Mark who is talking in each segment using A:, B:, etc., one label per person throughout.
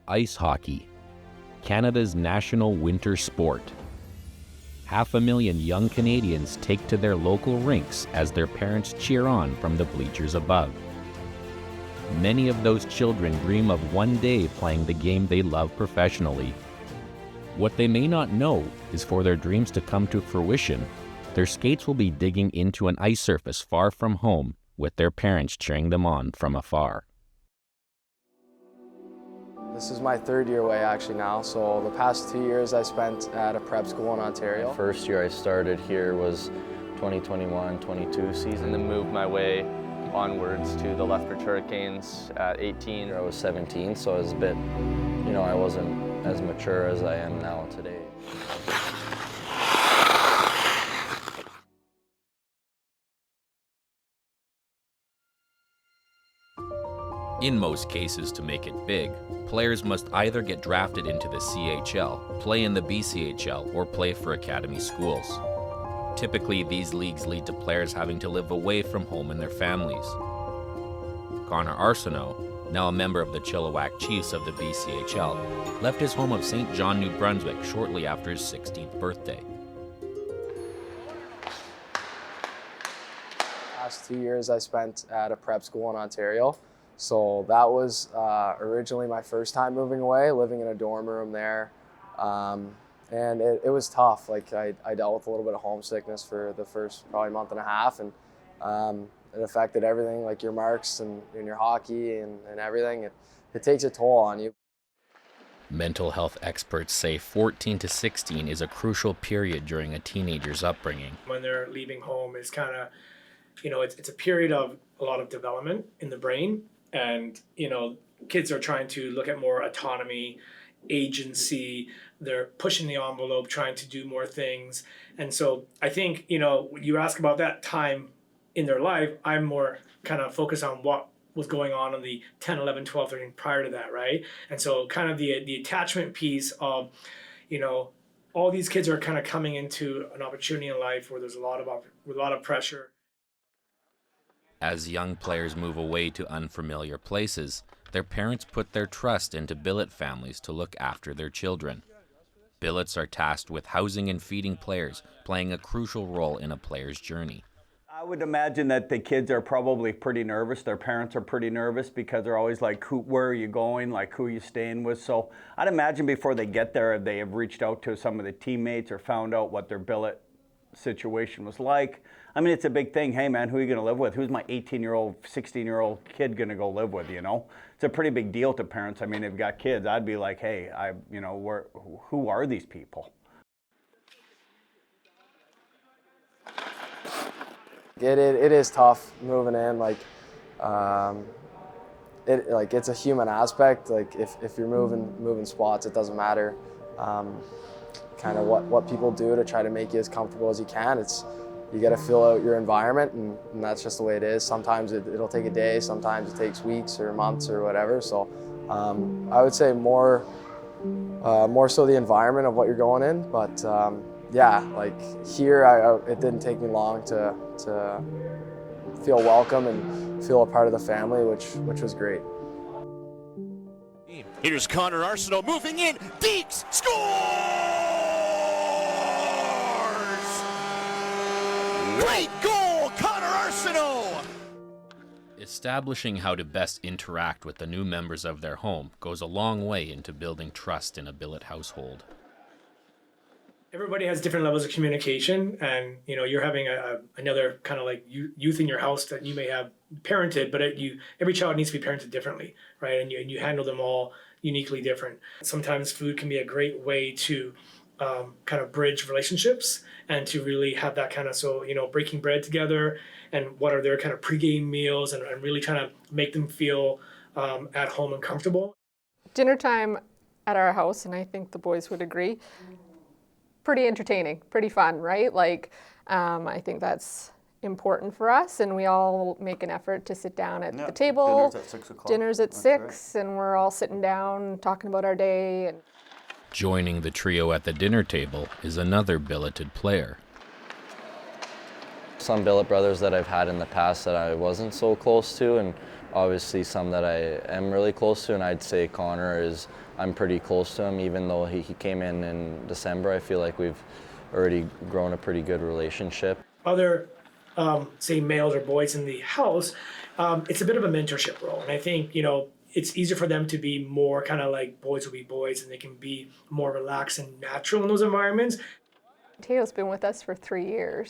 A: Ice hockey, Canada's national winter sport. 500,000 young Canadians take to their local rinks as their parents cheer on from the bleachers above. Many of those children dream of one day playing the game they love professionally. What they may not know is for their dreams to come to fruition, their skates will be digging into an ice surface far from home with their parents cheering them on from afar.
B: This is my third year away actually now, so the past 2 years I spent at a prep school in Ontario.
C: The first year I started here was 2021-22 season.
D: And then moved my way onwards to the Lethbridge Hurricanes at 18.
C: I was 17, so I was a bit, I wasn't as mature as I am now today.
A: In most cases, to make it big, players must either get drafted into the CHL, play in the BCHL, or play for academy schools. Typically, these leagues lead to players having to live away from home and their families. Connor Arseneault, now a member of the Chilliwack Chiefs of the BCHL, left his home of St. John, New Brunswick shortly after his 16th birthday.
B: Last 2 years I spent at a prep school in Ontario. So that was originally my first time moving away, living in a dorm room there. And it was tough. Like I dealt with a little bit of homesickness for the first probably month and a half, and it affected everything, like your marks and your hockey and everything. It takes a toll on you.
A: Mental health experts say 14 to 16 is a crucial period during a teenager's upbringing.
E: When they're leaving home is kind of, it's a period of a lot of development in the brain. And, kids are trying to look at more autonomy, agency. They're pushing the envelope, trying to do more things. And so I think, you ask about that time in their life, I'm more kind of focused on what was going on in the 10, 11, 12, 13 prior to that, right? And so kind of the attachment piece of, all these kids are kind of coming into an opportunity in life where there's a lot of pressure.
A: As young players move away to unfamiliar places, their parents put their trust into billet families to look after their children. Billets are tasked with housing and feeding players, playing a crucial role in a player's journey.
F: I would imagine that the kids are probably pretty nervous. Their parents are pretty nervous because they're always like, where are you going? Like, who are you staying with? So I'd imagine before they get there, they have reached out to some of the teammates or found out what their billet situation was like. I mean, it's a big thing. Hey, man, who are you going to live with? Who's my 18-year-old, 16-year-old kid going to go live with, It's a pretty big deal to parents. I mean, they've got kids. I'd be like, hey, who are these people?
B: It is tough moving in. It's a human aspect. Like if you're moving spots, it doesn't matter. Kind of what people do to try to make you as comfortable as you can. You got to fill out your environment, and that's just the way it is. Sometimes it'll take a day, sometimes it takes weeks or months or whatever. So I would say more so the environment of what you're going in. But here it didn't take me long to feel welcome and feel a part of the family, which was great.
G: Here's Connor Arseneault moving in. Deeks scores! Great goal, Connor Arseneault!
A: Establishing how to best interact with the new members of their home goes a long way into building trust in a billet household.
E: Everybody has different levels of communication, and you're having another kind of like youth in your house that you may have parented, but every child needs to be parented differently, right? And you handle them all uniquely different. Sometimes food can be a great way to kind of bridge relationships and to really have that kind of breaking bread together and what are their kind of pregame meals and really trying to make them feel at home and comfortable.
H: Dinner time at our house, and I think the boys would agree, pretty entertaining, pretty fun, right? I think that's important for us, and we all make an effort to sit down at the table.
F: Dinner's at 6 o'clock.
H: Dinner's at 6, right. And we're all sitting down talking about our day. And
A: joining the trio at the dinner table is another billeted player.
C: some billet brothers that I've had in the past that I wasn't so close to, and obviously some that I am really close to, and I'd say Connor is, I'm pretty close to him, even though he came in December. I feel like we've already grown a pretty good relationship.
E: Other, say, males or boys in the house, it's a bit of a mentorship role. And I think, it's easier for them to be more kind of like boys will be boys, and they can be more relaxed and natural in those environments.
H: Mateo's been with us for 3 years,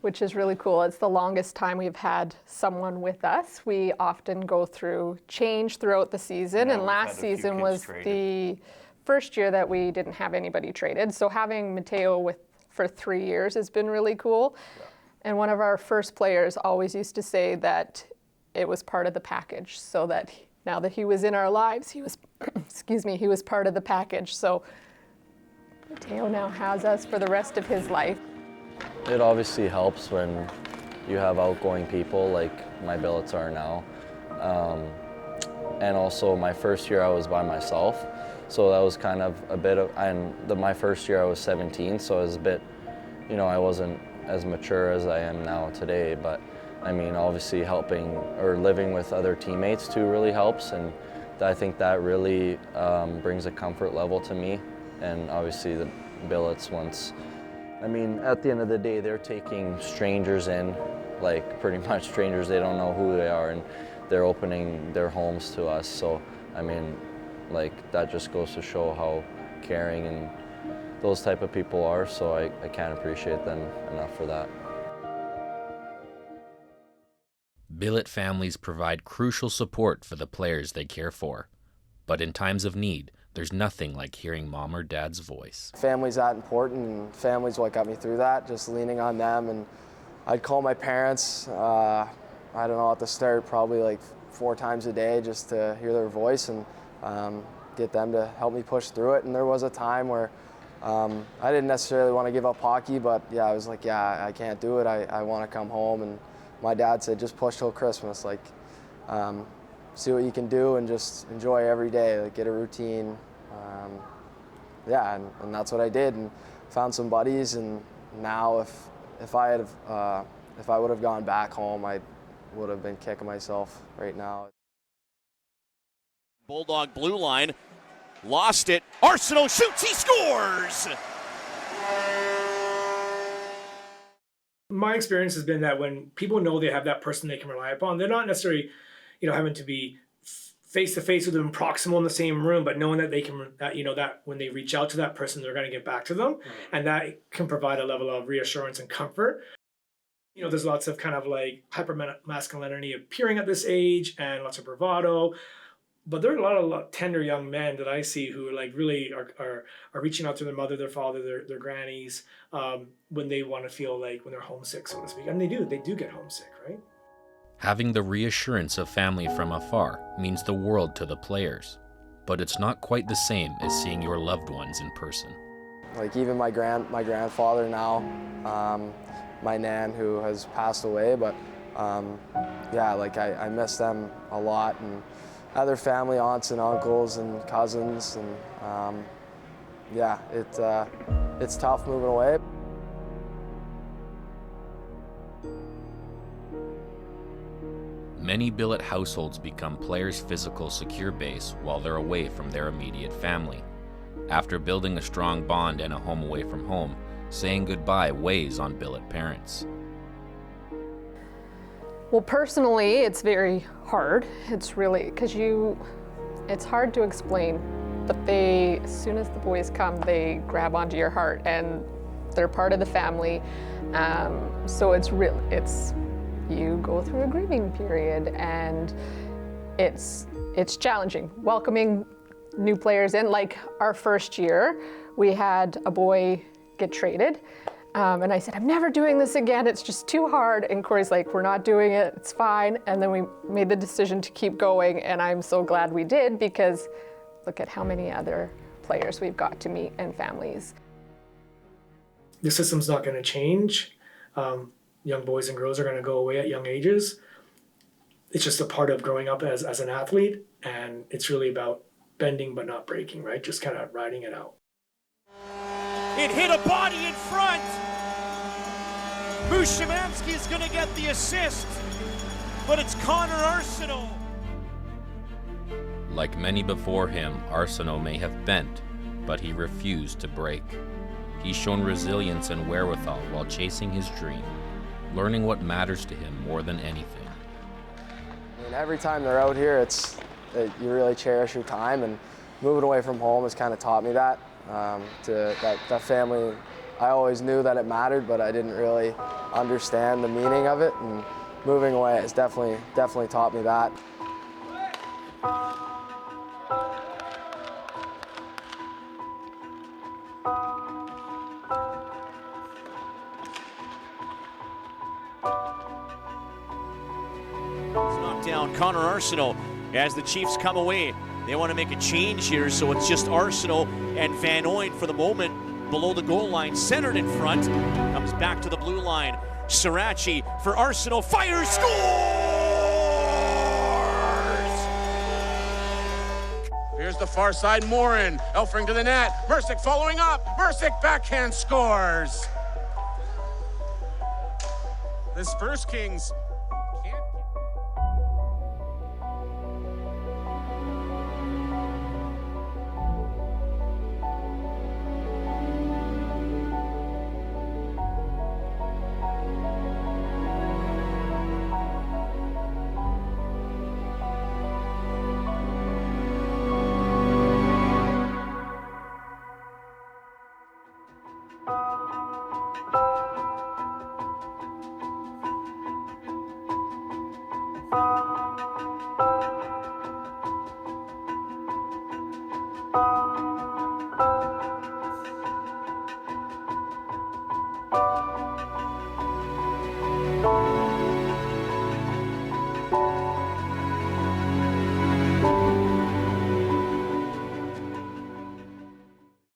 H: which is really cool. It's the longest time we've had someone with us. We often go through change throughout the season, and last season was the first year that we didn't have anybody traded. So having Mateo for 3 years has been really cool. Yeah. And one of our first players always used to say that it was part of the package, so that now that he was in our lives, he was, he was part of the package. So Mateo now has us for the rest of his life.
C: It obviously helps when you have outgoing people like my billets are now. And also my first year I was by myself. So that was kind of a bit of, my first year I was 17, so I was a bit, I wasn't as mature as I am now today, but I mean, obviously helping or living with other teammates too really helps, and I think that really brings a comfort level to me. And obviously the billets at the end of the day, they're taking strangers in, like pretty much strangers, they don't know who they are, and they're opening their homes to us. So, that just goes to show how caring and those type of people are, so I can't appreciate them enough for that.
A: Billet families provide crucial support for the players they care for. But in times of need, there's nothing like hearing mom or dad's voice.
B: Family's that important, and family's what got me through that, just leaning on them. And I'd call my parents, I don't know, at the start, probably like 4 times a day just to hear their voice and get them to help me push through it. And there was a time where I didn't necessarily want to give up hockey, but I was like, I can't do it. I want to come home. And my dad said, just push till Christmas, see what you can do and just enjoy every day, get a routine. And that's what I did, and found some buddies. And now if I would have gone back home, I would have been kicking myself right now.
G: Bulldog blue line, lost it. Arseneault shoots, he scores!
E: My experience has been that when people know they have that person they can rely upon, they're not necessarily, having to be face to face with them, proximal in the same room, but knowing that they can, that when they reach out to that person, they're going to get back to them, and that can provide a level of reassurance and comfort. There's lots of kind of hyper masculinity appearing at this age, and lots of bravado. But there are a lot of tender young men that I see who really are reaching out to their mother, their father, their grannies, when they want to feel when they're homesick, so to speak. And they do get homesick, right?
A: Having the reassurance of family from afar means the world to the players, but it's not quite the same as seeing your loved ones in person.
B: Even my grandfather now, my nan who has passed away, but I miss them a lot, and other family, aunts and uncles and cousins, and it's tough moving away.
A: Many billet households become players' physical secure base while they're away from their immediate family. After building a strong bond and a home away from home, saying goodbye weighs on billet parents.
H: Well, personally, it's very hard. It's really, it's hard to explain, but as soon as the boys come, they grab onto your heart and they're part of the family. So you go through a grieving period, and it's challenging. Welcoming new players in, our first year, we had a boy get traded. And I said, I'm never doing this again. It's just too hard. And Corey's like, we're not doing it. It's fine. And then we made the decision to keep going. And I'm so glad we did, because look at how many other players we've got to meet and families.
E: The system's not going to change. Young boys and girls are going to go away at young ages. It's just a part of growing up as an athlete. And it's really about bending but not breaking, right? Just kind of riding it out.
G: It hit a body in front. Bushimansky is going to get the assist, but it's Connor Arseneault.
A: Like many before him, Arseneault may have bent, but he refused to break. He's shown resilience and wherewithal while chasing his dream, learning what matters to him more than anything.
B: I mean, every time they're out here, you really cherish your time, and moving away from home has kind of taught me that. That family, I always knew that it mattered, but I didn't really understand the meaning of it, and moving away has definitely taught me that.
G: It's knocked down Connor Arseneault as the Chiefs come away. They want to make a change here, so it's just Arseneault and Van Ooyen for the moment below the goal line, centered in front. Comes back to the blue line. Sirachi for Arseneault, fires, scores!
I: Here's the far side, Morin. Elfring to the net. Mercick following up. Mercick backhand scores. The Spurs Kings can't.